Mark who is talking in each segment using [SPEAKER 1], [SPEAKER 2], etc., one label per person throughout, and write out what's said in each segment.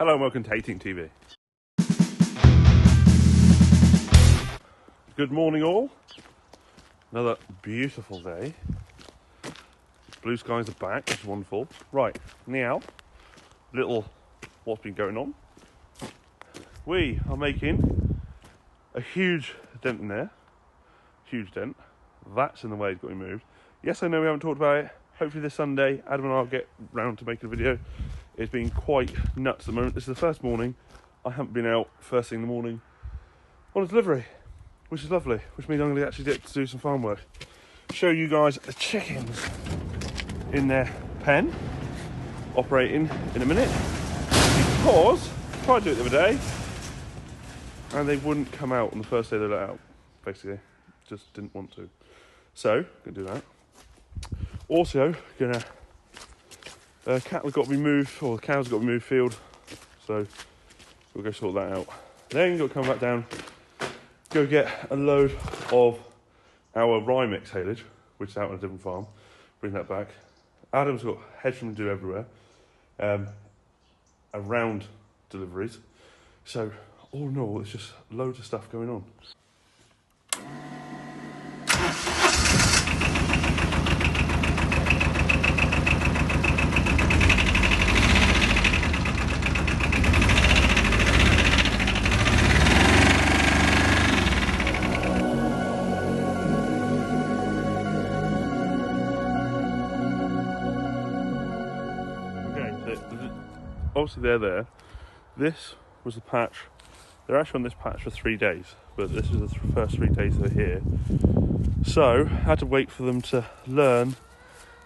[SPEAKER 1] Hello and welcome to Thehayteamtv. Good morning all. Another beautiful day. Blue skies are back, which is wonderful. Right, now, little what's been going on. We are making a huge dent in there. Huge dent. That's in the way, it's got to be moved. Yes, I know we haven't talked about it. Hopefully this Sunday, Adam and I will get round to making a video. It's been quite nuts at the moment. This is the first morning I haven't been out first thing in the morning on a delivery, which is lovely, which means I'm going to actually get to do some farm work. Show you guys the chickens in their pen, operating in a minute, because I tried to do it the other day and they wouldn't come out on the first day they let out, basically. Just didn't want to. So, going to do that. Also, cattle have got to be moved, or the cows have got to be moved field, so we'll go sort that out. Then you've got to come back down, go get a load of our rye mix haylage, which is out on a different farm, bring that back. Adam's got hedge from do everywhere, around deliveries, so all in all, it's just loads of stuff going on. Obviously they're there. This was the patch. They're actually on this patch for 3 days, but this is the first 3 days they're here. So I had to wait for them to learn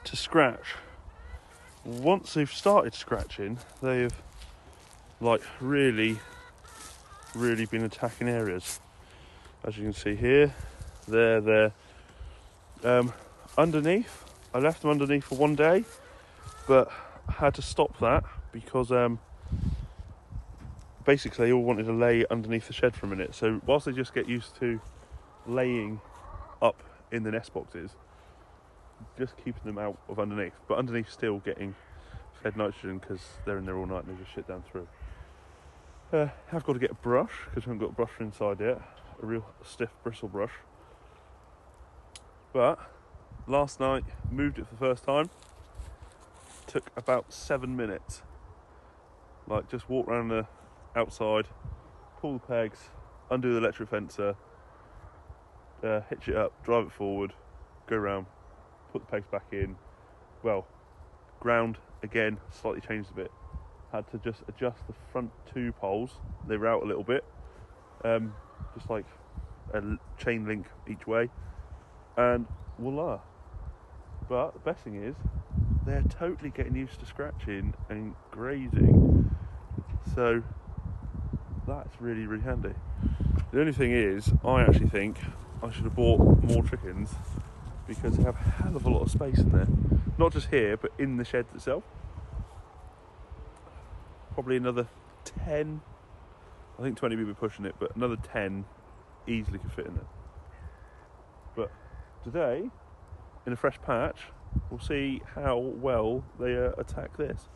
[SPEAKER 1] to scratch. Once they've started scratching, they've like really been attacking areas. As you can see here, there. Underneath, I left them underneath for 1 day, but I had to stop that because basically they all wanted to lay underneath the shed for a minute. So whilst they just get used to laying up in the nest boxes, just keeping them out of underneath, but underneath still getting fed nitrogen because they're in there all night and they just shit down through. I've got to get a brush because we haven't got a brush inside yet, a real stiff bristle brush. But last night, moved it for the first time. Took about 7 minutes. Like, just walk around the outside, pull the pegs, undo the electric fencer, hitch it up, drive it forward, go around, put the pegs back in. Well, ground again, slightly changed a bit. Had to just adjust the front 2 poles. They were out a little bit, just like a chain link each way, and voila. But the best thing is, they're totally getting used to scratching and grazing, so that's really handy. The only thing is, I actually think I should have bought more chickens because they have a hell of a lot of space in there, not just here but in the shed itself. Probably another 10, I think 20 will be pushing it, but another 10 easily could fit in there. But today, in a fresh patch, we'll see how well they attack this.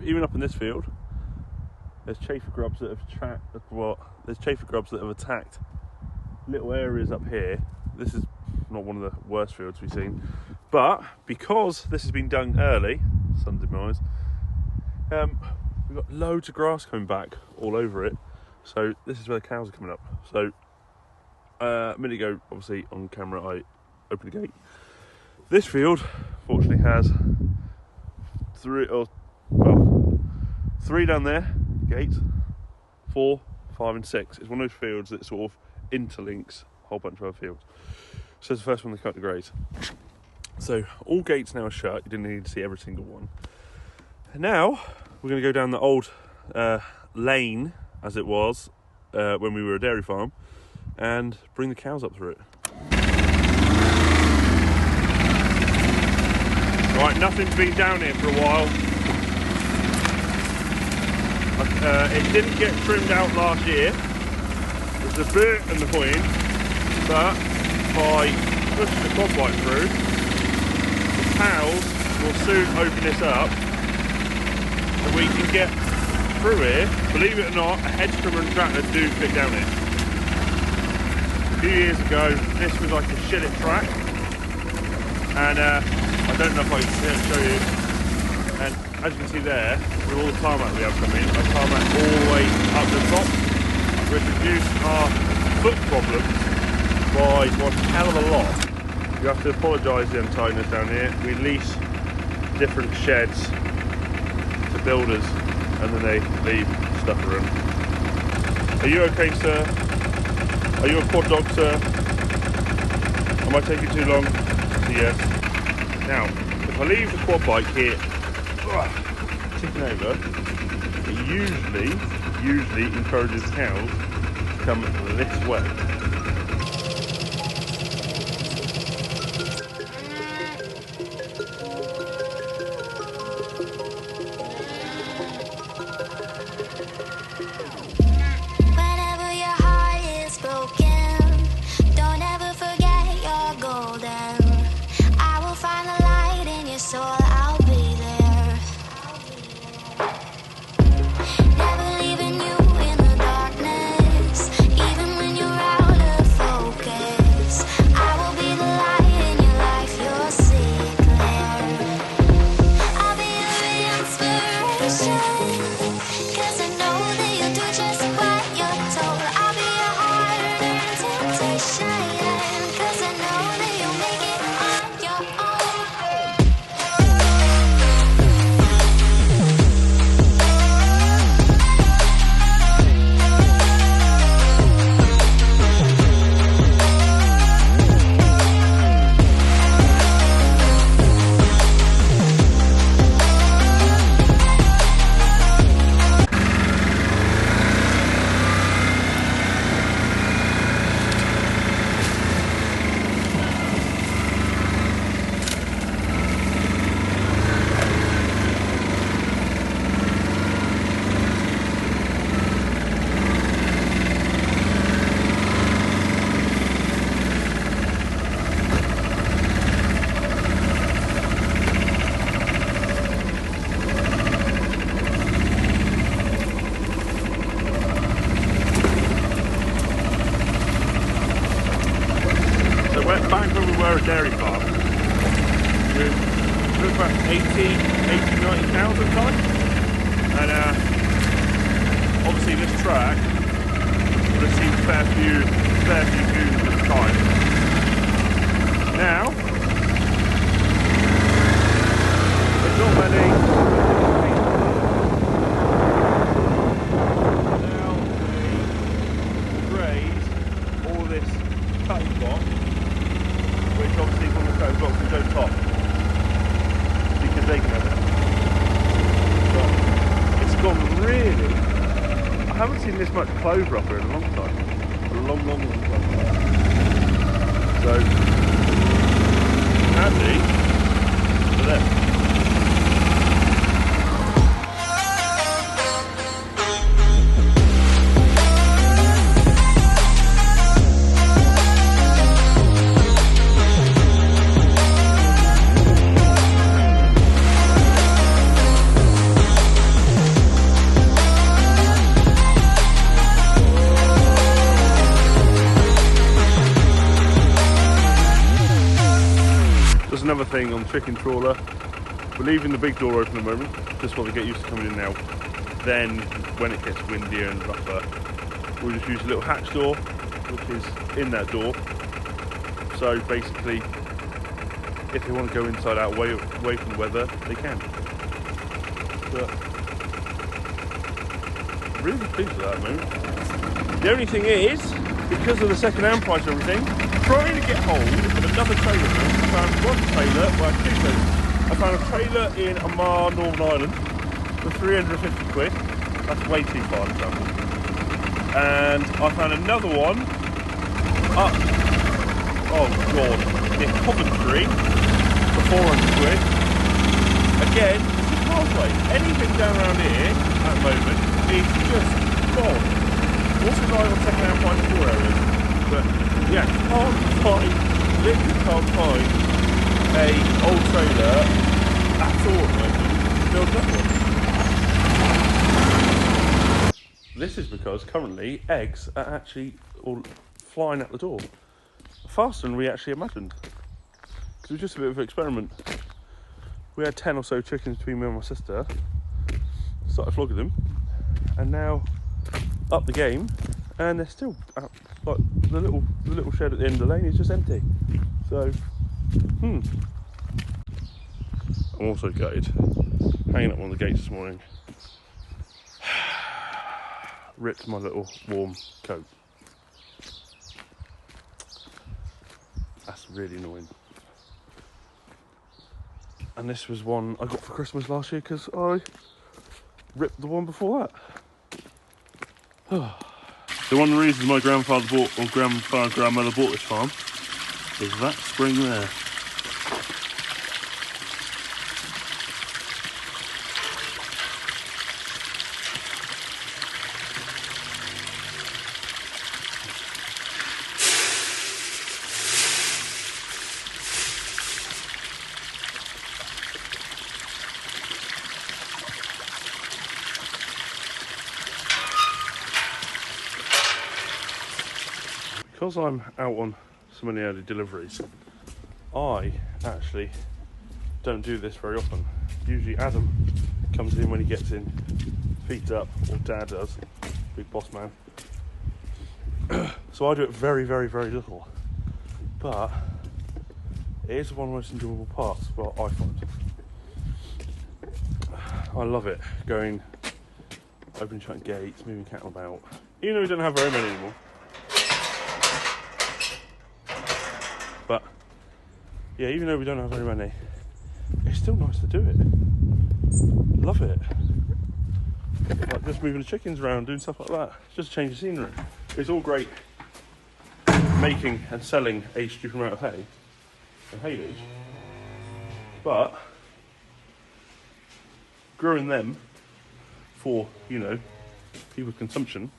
[SPEAKER 1] Even up in this field, there's chafer grubs that have attacked little areas up here. This is not one of the worst fields we've seen, but because this has been done early, sun demise, we've got loads of grass coming back all over it. So this is where the cows are coming up. So a minute ago, obviously on camera, I opened the gate. This field, fortunately, has 3 down there, gates, 4, 5 and 6. It's one of those fields that sort of interlinks whole bunch of other fields. So it's the first one they cut to graze. So all gates now are shut. You didn't need to see every single one. And now we're going to go down the old lane, as it was when we were a dairy farm, and bring the cows up through it. Right, nothing's been down here for a while. It didn't get trimmed out last year. It was a bit annoying, but by pushing the quad bike through, the cows will soon open this up and we can get through here. Believe it or not, a hedge trimmer and tractor do fit down here. A few years ago, this was like a shillet track, and I don't know if I can show you. And as you can see there, with all the tarmac we have coming, I tarmac all the way up the top, which reduced our foot problems by one hell of a lot. You have to apologise for the untidiness down here. We lease different sheds to builders, and then they leave stuff around. Are you okay, sir? Are you a quad dog, sir? Am I taking too long? Yes. Now, if I leave the quad bike here, ticking over, it usually encourages cows to come this way. Back when we were a dairy farm, we took about 80, 90 cows at the time, and obviously this track would have seen a fair few coos at the time. Now, there's not many. Now they graze all this cutting block, which obviously from the cutting blocks we don't top because they can have it. But it's gone really. I haven't seen this much clover up here in a long time. A long time. So handy for them. Another thing on chicken trawler, we're leaving the big door open at the moment just while they get used to coming in now. Then when it gets windier and rougher, we'll just use a little hatch door which is in that door, so basically if they want to go inside out away from the weather they can. But really pleased with that at the moment. The only thing is because of the second-hand price and everything, trying to get hold of another trailer. I found one trailer, well, two trailers. I found a trailer in Amar, Northern Ireland, for 350 quid. That's way too far to travel. And I found another one up, oh god, near Coventry for 400 quid. Again, this is halfway. Anything down around here at the moment is just gone. Also live on second-hand price in 4 areas. But yeah, literally can't find a old trailer at all at the moment to build another one. This is because currently eggs are actually all flying out the door faster than we actually imagined. Because it was just a bit of an experiment. We had 10 or so chickens between me and my sister, started flogging them, and now up the game, and they're still out, like the little shed at the end of the lane is just empty. So, I'm also gutted. Hanging up on the gates this morning. Ripped my little warm coat. That's really annoying. And this was one I got for Christmas last year because I ripped the one before that. So one of the reasons my grandfather bought, or grandfather and grandmother bought this farm is that spring there. Because I'm out on so many early deliveries, I actually don't do this very often. Usually Adam comes in when he gets in, feeds up, or Dad does, big boss man. So I do it very, very, very little. But it is one of the most enjoyable parts, well, I find. I love it, going, opening and shutting gates, moving cattle about. Even though we don't have very many anymore. But yeah, even though we don't have very many, it's still nice to do it. Love it. Like just moving the chickens around, doing stuff like that. Just change the scenery. It's all great making and selling a stupid amount of hay and haylage, but growing them for, you know, people's consumption,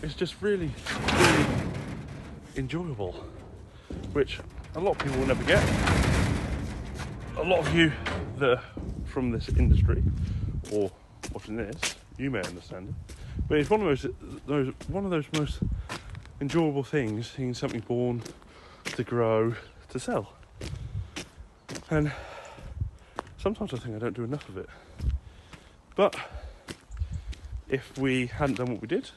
[SPEAKER 1] it's just really, really enjoyable. Which a lot of people will never get. A lot of you that are from this industry or watching this, you may understand it. But it's one of those most enjoyable things, seeing something born, to grow, to sell. And sometimes I think I don't do enough of it. But if we hadn't done what we did,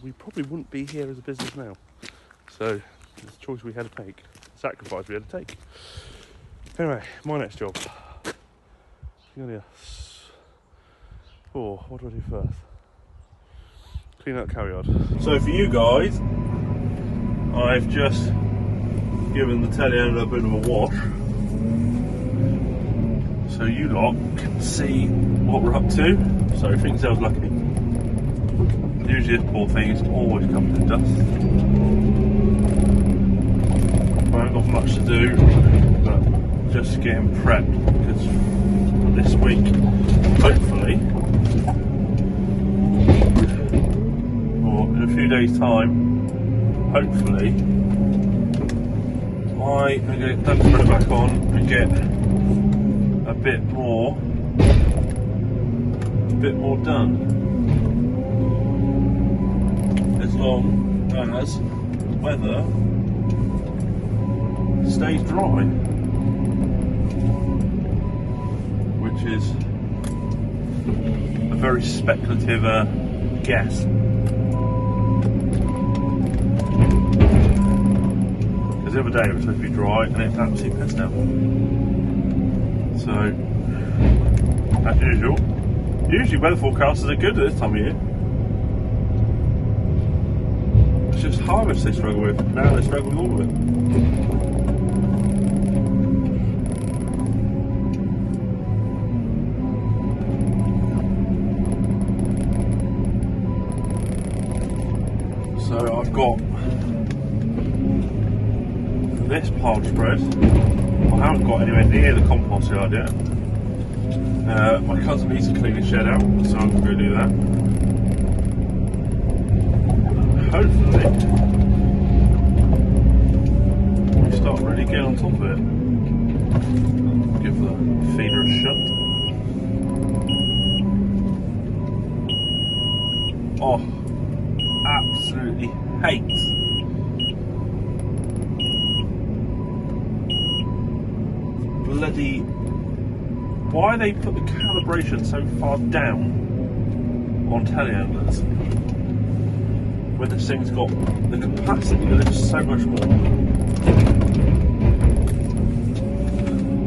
[SPEAKER 1] we probably wouldn't be here as a business now. So it's a choice we had to make, a sacrifice we had to take. Anyway, my next job. What do I do first? Clean out the cow yard. So for you guys, I've just given the telehandler a bit of a wash, so you lot can see what we're up to. So think yourselves lucky. Usually this poor thing is always covered in dust. I haven't got much to do, but just getting prepped because this week, hopefully, or in a few days' time, hopefully, I am going to get done, put it back on and get a bit more done. As long as the weather stays dry, which is a very speculative guess. Because the other day it was supposed to be dry and it's absolutely pissed out. So, as usual, usually weather forecasters are good at this time of year. just harvest they struggle with. Now they're struggling with all of it. So I've got this pile spread. I haven't got anywhere near the compost yard yet. My cousin needs to clean his shed out, so I'm going to go do that. Hopefully, we start really getting on top of it. Give the feeder a shot. Oh, absolutely hates. Bloody. Why they put the calibration so far down on telehandlers when this thing's got the capacity to lift so much more?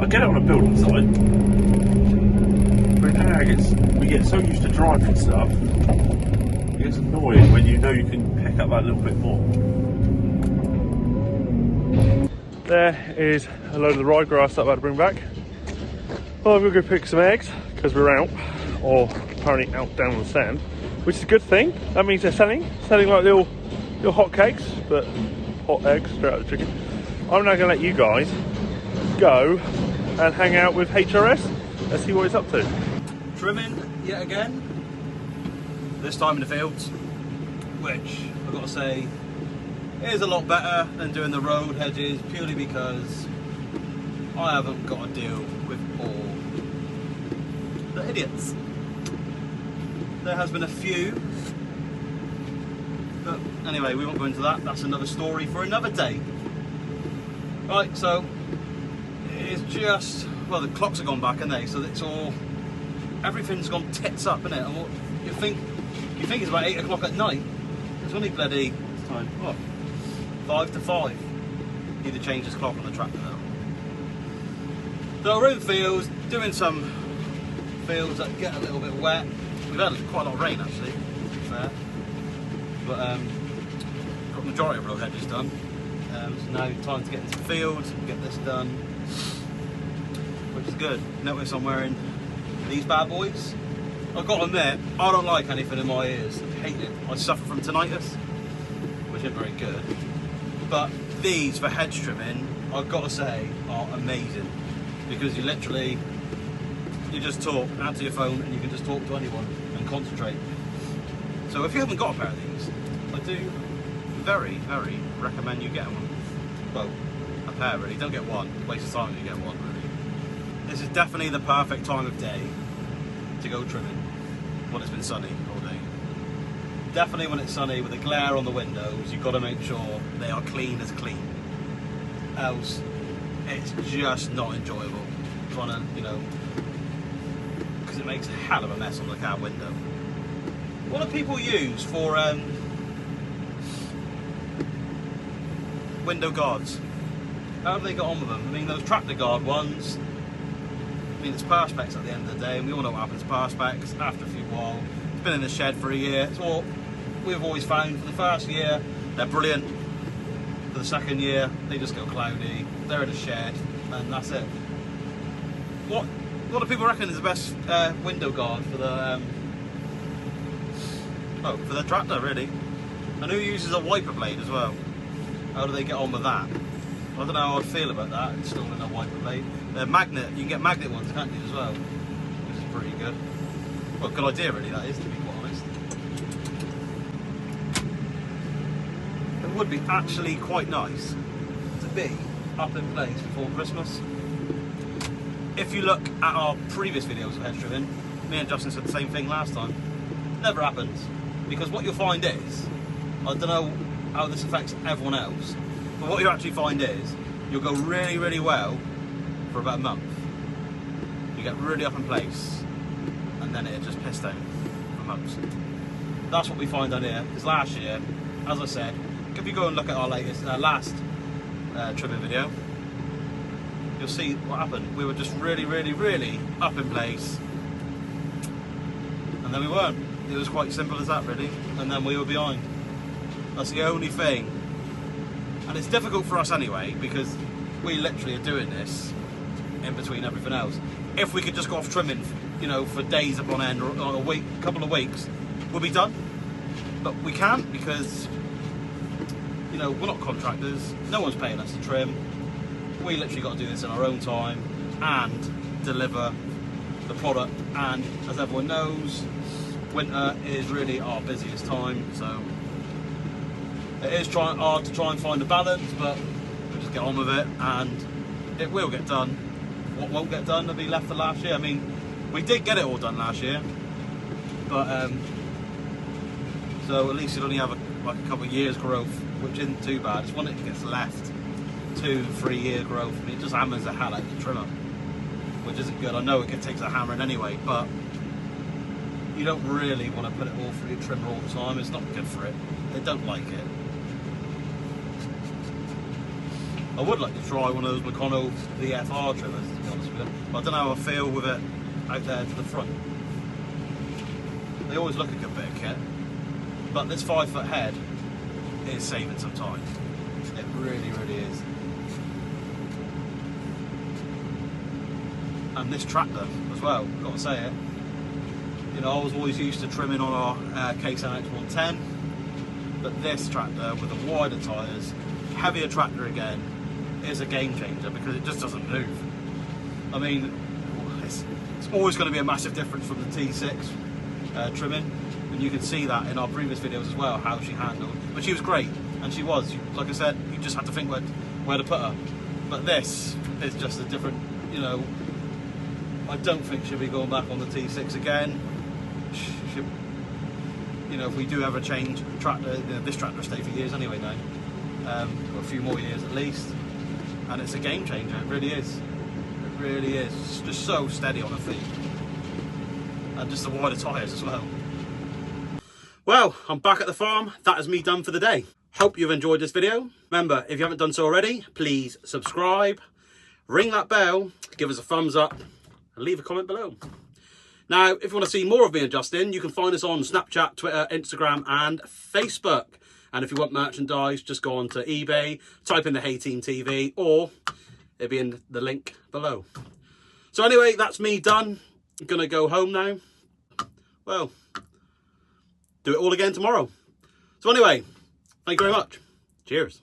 [SPEAKER 1] I get it on a building site, but in ag we get so used to driving stuff, it gets annoying when you know you can pick up that little bit more. There is a load of the ryegrass that I've had to bring back. Well, I'm going to go pick some eggs because we're out, or apparently out down on the sand, which is a good thing. That means they're selling like little hot cakes, but hot eggs straight out of the chicken. I'm now going to let you guys go and hang out with HRS and see what it's up to.
[SPEAKER 2] Trimming yet again, this time in the fields, which I've got to say is a lot better than doing the road hedges, purely because I haven't got to deal with all the idiots. There has been a few, but anyway, we won't go into that. That's another story for another day. Right, so it's just, well, the clocks have gone back, haven't they? So it's all, everything's gone tits up, isn't it? And what you think it's about 8 o'clock at night. It's only bloody, what's time? What? 5 to 5. Need to change this clock on the tractor now. So we're in fields, doing some fields that get a little bit wet. We've had quite a lot of rain actually, to be fair. But got the majority of road hedges done. So now time to get into the fields and get this done, which is good. Notice I'm wearing these bad boys. I've got to admit, I don't like anything in my ears. I hate it. I suffer from tinnitus, which isn't very good. But these for hedge trimming, I've got to say, are amazing. Because you literally, you just talk, answer your phone, and you can just talk to anyone and concentrate. So if you haven't got a pair of these, I do very, very recommend you get one. Well, a pair really, don't get one, waste of time if you get one really. This is definitely the perfect time of day to go trimming when it's been sunny all day. Definitely when it's sunny with the glare on the windows, you've got to make sure they are clean as clean. Else, it's just not enjoyable trying to, you know, because it makes a hell of a mess on the car window. What do people use for window guards? How have they got on with them? I mean, those tractor guard ones, I mean, it's perspex at the end of the day, and we all know what happens to perspex after a few while. It's been in the shed for a year. It's what we've always found. For the first year, they're brilliant. For the second year, they just go cloudy. They're in a shed, and that's it. What do people reckon is the best window guard for the for the tractor, really? And who uses a wiper blade as well? How do they get on with that? I don't know how I'd feel about that, installing a wiper blade. They're magnet, you can get magnet ones, can't you, as well? Which is pretty good. Well, good idea really, that is, to be quite honest. It would be actually quite nice to be up in place before Christmas. If you look at our previous videos of hedge trimming, me and Justin said the same thing last time. Never happens. Because what you'll find is, I don't know how this affects everyone else, but what you actually find is, you'll go really, really well for about a month. You get really up in place, and then it'll just piss down for months. That's what we find on here, because last year, as I said, if you go and look at our latest, last trimming video, you'll see what happened. We were just really, really, really up in place, and then we weren't. It was quite simple as that, really, and then we were behind. That's the only thing. And it's difficult for us anyway, because we literally are doing this in between everything else. If we could just go off trimming, you know, for days upon end, or a week, couple of weeks, we'll be done. But we can't, because, you know, we're not contractors. No one's paying us to trim. We literally got to do this in our own time and deliver the product. And as everyone knows, winter is really our busiest time, so it is hard to try and find a balance, but we'll just get on with it, and it will get done. What won't get done will be left for last year. I mean, we did get it all done last year, but so at least you'll only have like a couple of years growth, which isn't too bad. It's when it gets left 2-3 year growth, I mean, it just hammers the hell out of the trimmer, which isn't good. I know it takes a hammering anyway, but you don't really want to put it all through your trimmer all the time. It's not good for it. They don't like it. I would like to try one of those Meccano VFR trimmers, to be honest with you. But I don't know how I feel with it out there to the front. They always look a good bit of kit, but this 5-foot head is saving some time. It really, really is. And this tractor as well, I've got to say it. You know, I was always used to trimming on our KSNX 110, but this tractor with the wider tyres, heavier tractor again, is a game changer, because it just doesn't move. I mean, it's always going to be a massive difference from the T6 trimming, and you can see that in our previous videos as well, how she handled. But she was great, and she was. Like I said, you just had to think where to put her. But this is just a different, you know, I don't think she'll be going back on the T6 again. You know, if we do ever change tractor, this tractor will stay for years anyway now, or a few more years at least, and it's a game changer. It really is. It really is. It's just so steady on her feet, and just the wider tyres as well. Well, I'm back at the farm. That is me done for the day. Hope you've enjoyed this video. Remember, if you haven't done so already, please subscribe, ring that bell, give us a thumbs up, and leave a comment below. Now, if you want to see more of me and Justin, you can find us on Snapchat, Twitter, Instagram, and Facebook. And if you want merchandise, just go on to eBay, type in Thehayteamtv, or it'll be in the link below. So anyway, that's me done. I'm going to go home now. Well, do it all again tomorrow. So anyway, thank you very much. Cheers.